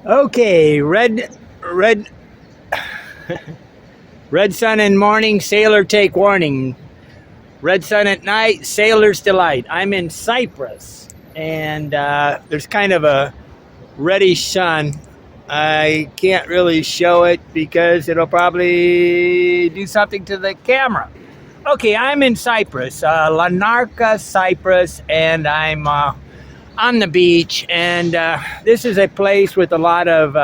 Okay, red, red sun in morning, sailor take warning. Red sun at night, sailor's delight. I'm in Cyprus, and there's kind of a reddish sun. I can't really show it because it'll probably do something to the camera. Okay, I'm in Cyprus, Larnaca, Cyprus, and I'm on the beach, and this is a place with a lot of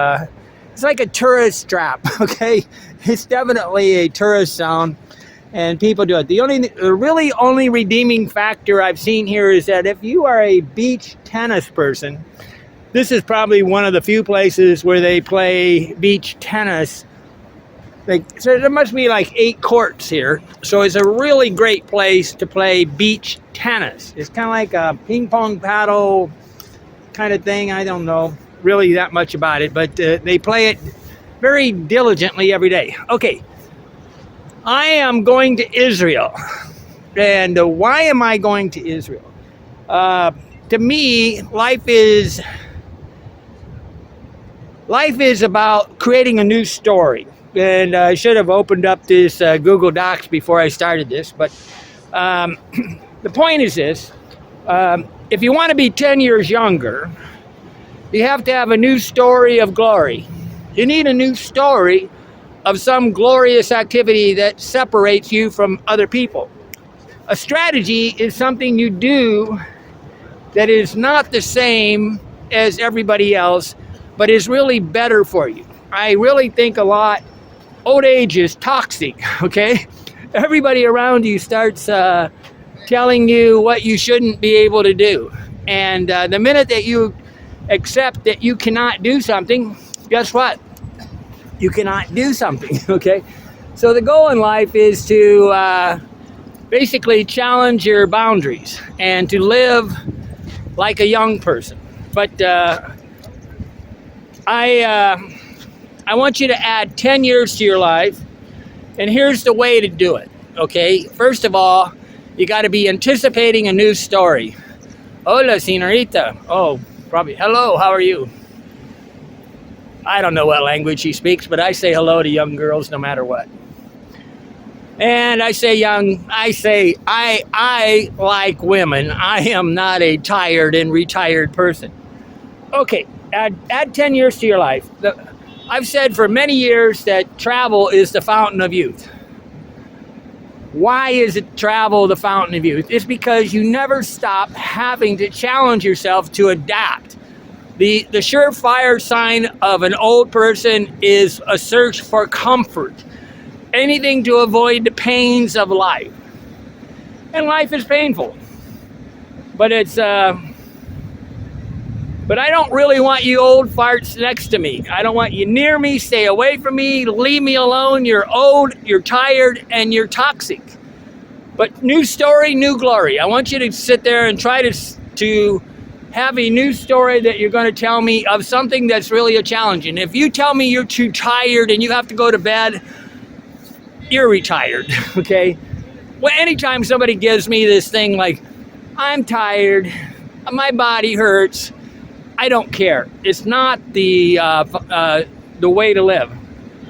it's like a tourist trap. Okay, it's definitely a tourist zone, and people do it. The really only redeeming factor I've seen here is that if you are a beach tennis person, this is probably one of the few places where they play beach tennis. So there must be like 8 courts here. So it's a really great place to play beach tennis. It's kind of like a ping pong paddle kind of thing. I don't know really that much about it, but they play it very diligently every day. Okay, I am going to Israel. And why am I going to Israel? To me, life is about creating a new story. And I should have opened up this Google Docs before I started this. But the point is this. If you want to be 10 years younger, you have to have a new story of glory. You need a new story of some glorious activity that separates you from other people. A strategy is something you do that is not the same as everybody else, but is really better for you. I really think a lot. Old age is toxic, okay? Everybody around you starts telling you what you shouldn't be able to do. And the minute that you accept that you cannot do something, guess what? You cannot do something, okay? So the goal in life is to basically challenge your boundaries and to live like a young person. But I want you to add 10 years to your life, and here's the way to do it, okay? First of all, you got to be anticipating a new story. Hola, señorita. Oh, probably. Hello, how are you? I don't know what language she speaks, but I say hello to young girls no matter what. And I like women. I am not a tired and retired person. Okay, add 10 years to your life. I've said for many years that travel is the fountain of youth. Why is it travel the fountain of youth? It's because you never stop having to challenge yourself to adapt. The surefire sign of an old person is a search for comfort. Anything to avoid the pains of life. And life is painful. But But I don't really want you old farts next to me. I don't want you near me. Stay away from me. Leave me alone. You're old, you're tired, and you're toxic. But new story, new glory. I want you to sit there and try to have a new story that you're going to tell me of something that's really a challenge. And if you tell me you're too tired and you have to go to bed, you're retired, okay? Well, anytime somebody gives me this thing like, I'm tired, my body hurts, I don't care. It's not the way to live.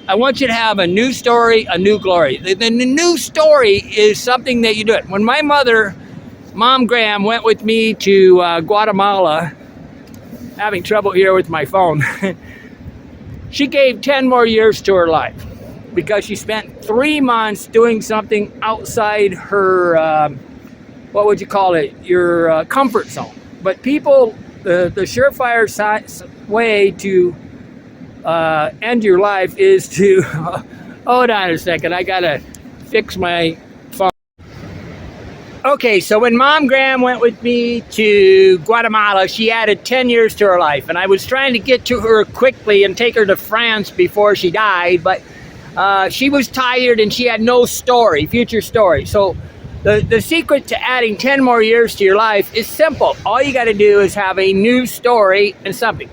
I want you to have a new story, a new glory. The new story is something that you do it. When my Mom Graham, went with me to Guatemala, having trouble here with my phone, she gave 10 more years to her life because she spent 3 months doing something outside her, what would you call it, your comfort zone. But people... The surefire way to end your life is to... hold on a second, I gotta fix my phone. Okay, so when Mom Graham went with me to Guatemala, she added 10 years to her life. And I was trying to get to her quickly and take her to France before she died. But she was tired and she had no story, future story. So the secret to adding 10 more years to your life is simple. All you got to do is have a new story and something.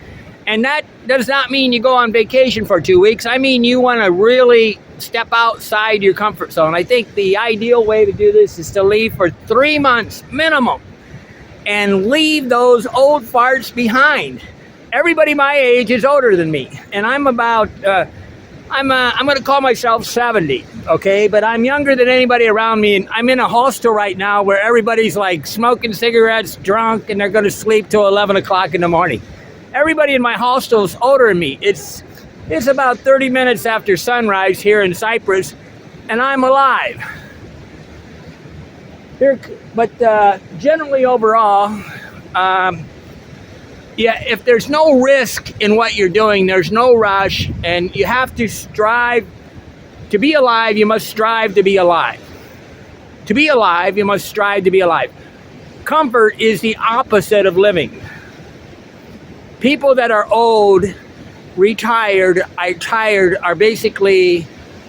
And that does not mean you go on vacation for 2 weeks. I mean, you want to really step outside your comfort zone. I think the ideal way to do this is to leave for 3 months minimum and leave those old farts behind. Everybody my age is older than me, and I'm about I'm going to call myself 70, okay? But I'm younger than anybody around me, and I'm in a hostel right now where everybody's like smoking cigarettes, drunk, and they're going to sleep till 11 o'clock in the morning. Everybody in my hostel is older than me. It's about 30 minutes after sunrise here in Cyprus, and I'm alive. But generally overall, yeah, if there's no risk in what you're doing, there's no rush, and you have to strive to be alive. You must strive to be alive. To be alive, you must strive to be alive. Comfort is the opposite of living. People that are old, retired, are basically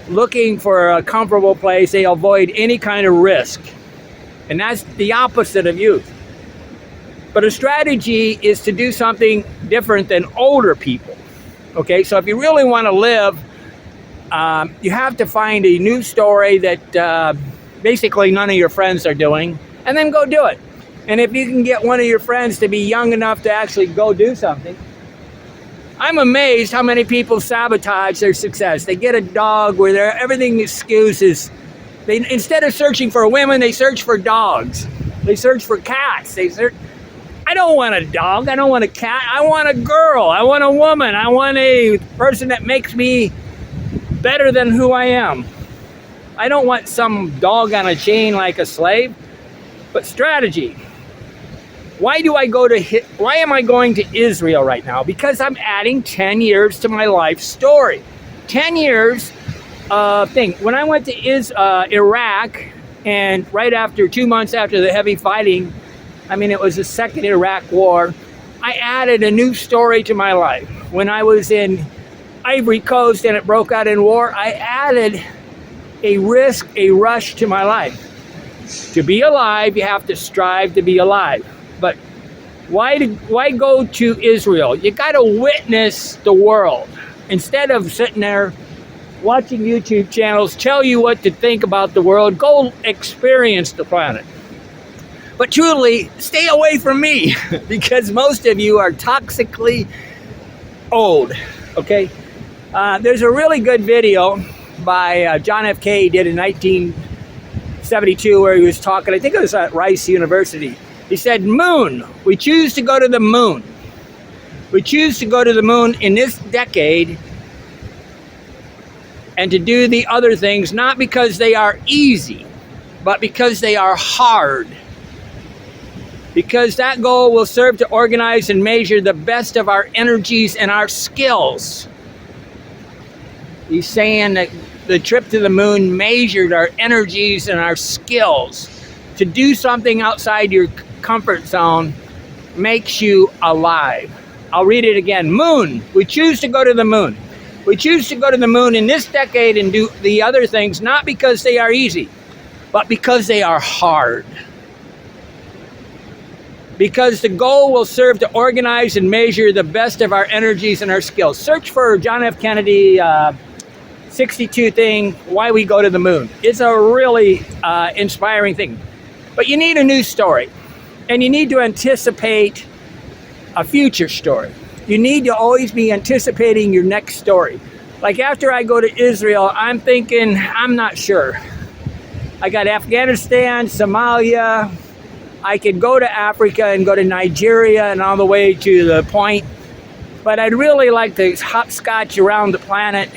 looking for a comfortable place. They avoid any kind of risk. And that's the opposite of youth. But a strategy is to do something different than older people. Okay, so if you really want to live, you have to find a new story that basically none of your friends are doing, and then go do it. And if you can get one of your friends to be young enough to actually go do something, I'm amazed how many people sabotage their success. They get a dog where everything excuses. Instead of searching for women, they search for dogs. They search for cats. I don't want a dog. I don't want a cat. I want a girl. I want a woman. I want a person that makes me better than who I am. I don't want some dog on a chain like a slave. But strategy. Why am I going to Israel right now? Because I'm adding 10 years to my life story. 10 years thing. When I went to Iraq, and right after 2 months after the heavy fighting, I mean, it was the second Iraq war, I added a new story to my life. When I was in Ivory Coast and it broke out in war, I added a rush to my life. To be alive, you have to strive to be alive. But why go to Israel? You got to witness the world. Instead of sitting there watching YouTube channels tell you what to think about the world, go experience the planet. But truly, stay away from me, because most of you are toxically old, okay? There's a really good video by John F. K. did in 1972 where he was talking, I think it was at Rice University. He said, moon, we choose to go to the moon. We choose to go to the moon in this decade and to do the other things, not because they are easy, but because they are hard. Because that goal will serve to organize and measure the best of our energies and our skills. He's saying that the trip to the moon measured our energies and our skills. To do something outside your comfort zone makes you alive. I'll read it again. Moon. We choose to go to the moon. We choose to go to the moon in this decade and do the other things, not because they are easy, but because they are hard. Because the goal will serve to organize and measure the best of our energies and our skills. Search for John F. Kennedy 62 thing, Why We Go to the Moon. It's a really inspiring thing. But you need a new story. And you need to anticipate a future story. You need to always be anticipating your next story. Like after I go to Israel, I'm thinking, I'm not sure. I got Afghanistan, Somalia. I could go to Africa and go to Nigeria and all the way to the point. But I'd really like to hopscotch around the planet,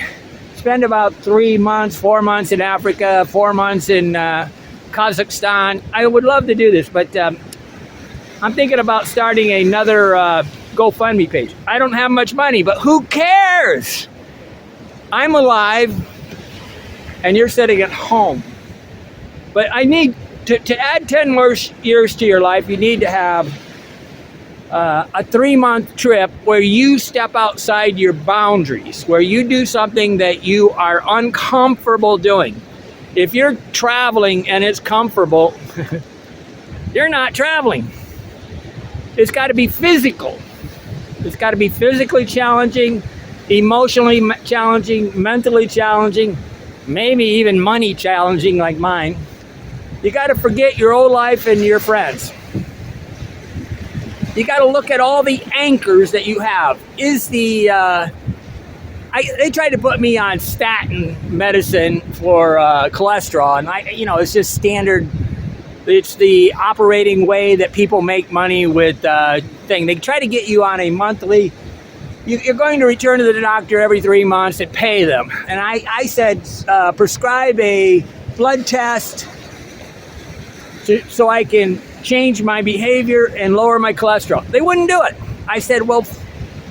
spend about 3 months, 4 months in Africa, 4 months in Kazakhstan. I would love to do this, but I'm thinking about starting another GoFundMe page. I don't have much money, but who cares? I'm alive, and you're sitting at home. But I need to add 10 more years to your life. You need to have a 3-month trip where you step outside your boundaries, where you do something that you are uncomfortable doing. If you're traveling and it's comfortable, you're not traveling. It's got to be physical. It's got to be physically challenging, emotionally challenging, mentally challenging, maybe even money challenging like mine. You got to forget your old life and your friends. You got to look at all the anchors that you have. Is the they tried to put me on statin medicine for cholesterol, and it's just standard. It's the operating way that people make money with thing. They try to get you on a monthly. You're going to return to the doctor every 3 months and pay them. And I said, prescribe a blood test so I can change my behavior and lower my cholesterol. They wouldn't do it. I said, well,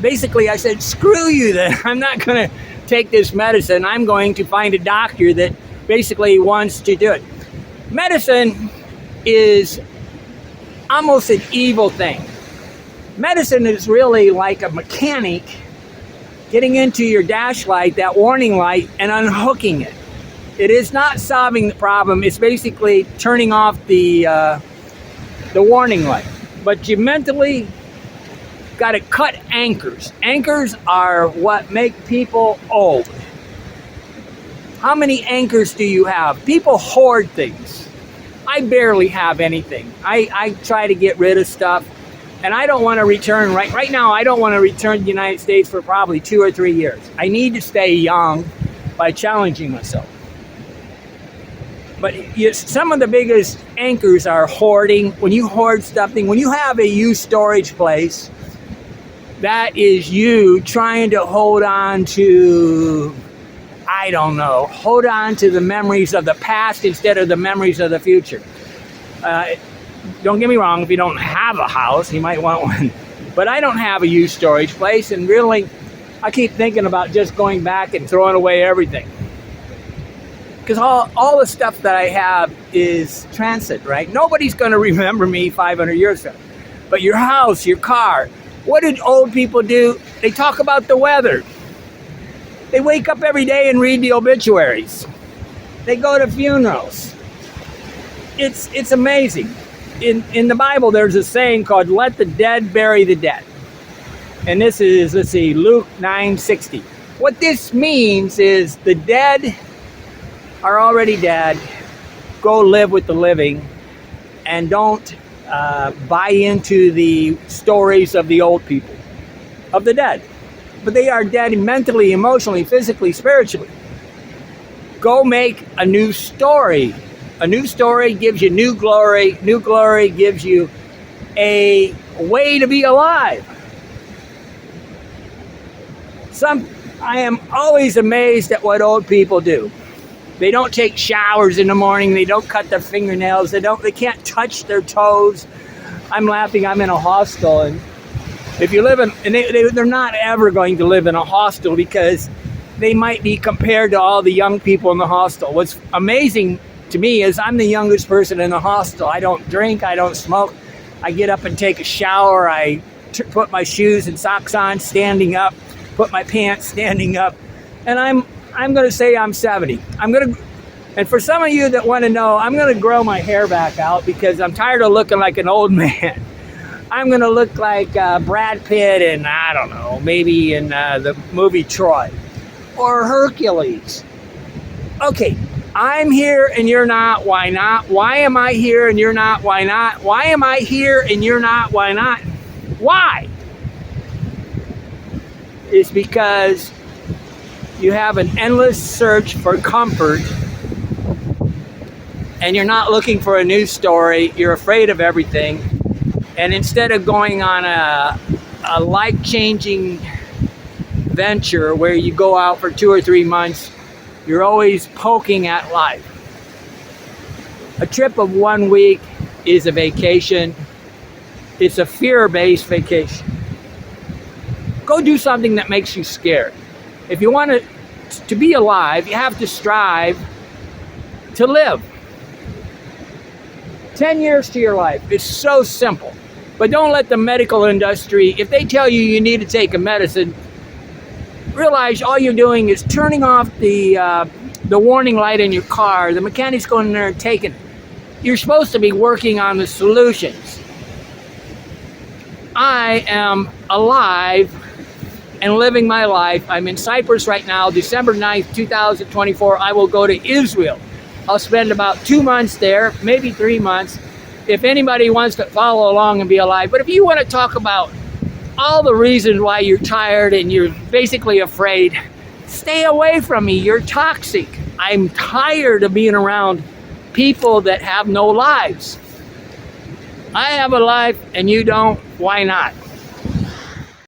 basically, I said, screw you then. I'm not going to take this medicine. I'm going to find a doctor that basically wants to do it. Medicine is almost an evil thing. Medicine is really like a mechanic getting into your dash light, that warning light, and unhooking it. It is not solving the problem. It's basically turning off the warning light. But you mentally got to cut anchors. Anchors are what make people old. How many anchors do you have? People hoard things. I barely have anything. I try to get rid of stuff, and I don't want to return right now. I don't want to return to the United States for probably 2 or 3 years. I need to stay young by challenging myself. But some of the biggest anchors are hoarding. When you hoard something, when you have a used storage place, that is you trying to hold on to, I don't know, hold on to the memories of the past instead of the memories of the future. Don't get me wrong, if you don't have a house, you might want one. But I don't have a used storage place, and really, I keep thinking about just going back and throwing away everything. Because all the stuff that I have is transit, right? Nobody's going to remember me 500 years from now. But your house, your car, what did old people do? They talk about the weather. They wake up every day and read the obituaries. They go to funerals. It's amazing. In the Bible, there's a saying called, let the dead bury the dead. And this is, let's see, Luke 9:60. What this means is the dead are already dead. Go live with the living, and don't buy into the stories of the old people, of the dead. But they are dead mentally, emotionally, physically, spiritually. Go make a new story. A new story gives you new glory. New glory gives you a way to be alive. I am always amazed at what old people do. They don't take showers in the morning. They don't cut their fingernails. They can't touch their toes. I'm laughing. I'm in a hostel, and if you live in, and they're not ever going to live in a hostel because they might be compared to all the young people in the hostel. What's amazing to me is I'm the youngest person in the hostel. I don't drink. I don't smoke. I get up and take a shower. I put my shoes and socks on standing up, put my pants standing up, and I'm going to say I'm 70. And for some of you that want to know, I'm going to grow my hair back out because I'm tired of looking like an old man. I'm going to look like Brad Pitt in, I don't know, maybe in the movie Troy or Hercules. Okay, I'm here and you're not. Why not? Why am I here and you're not? Why not? Why am I here and you're not? Why not? Why? It's because you have an endless search for comfort, and you're not looking for a new story. You're afraid of everything. And instead of going on a life-changing venture where you go out for 2 or 3 months, you're always poking at life. A trip of 1 week is a vacation. It's a fear-based vacation. Go do something that makes you scared. If you want to be alive, you have to strive to live. 10 years to your life. It's so simple. But don't let the medical industry, if they tell you need to take a medicine, realize all you're doing is turning off the warning light in your car. The mechanic's going in there and taking it. You're supposed to be working on the solutions. I am alive and living my life. I'm in Cyprus right now, December 9th, 2024. I will go to Israel. I'll spend about 2 months there, maybe 3 months. if anybody wants to follow along and be alive. But if you want to talk about all the reasons why you're tired and you're basically afraid, stay away from me. You're toxic. I'm tired of being around people that have no lives. I have a life and you don't. Why not?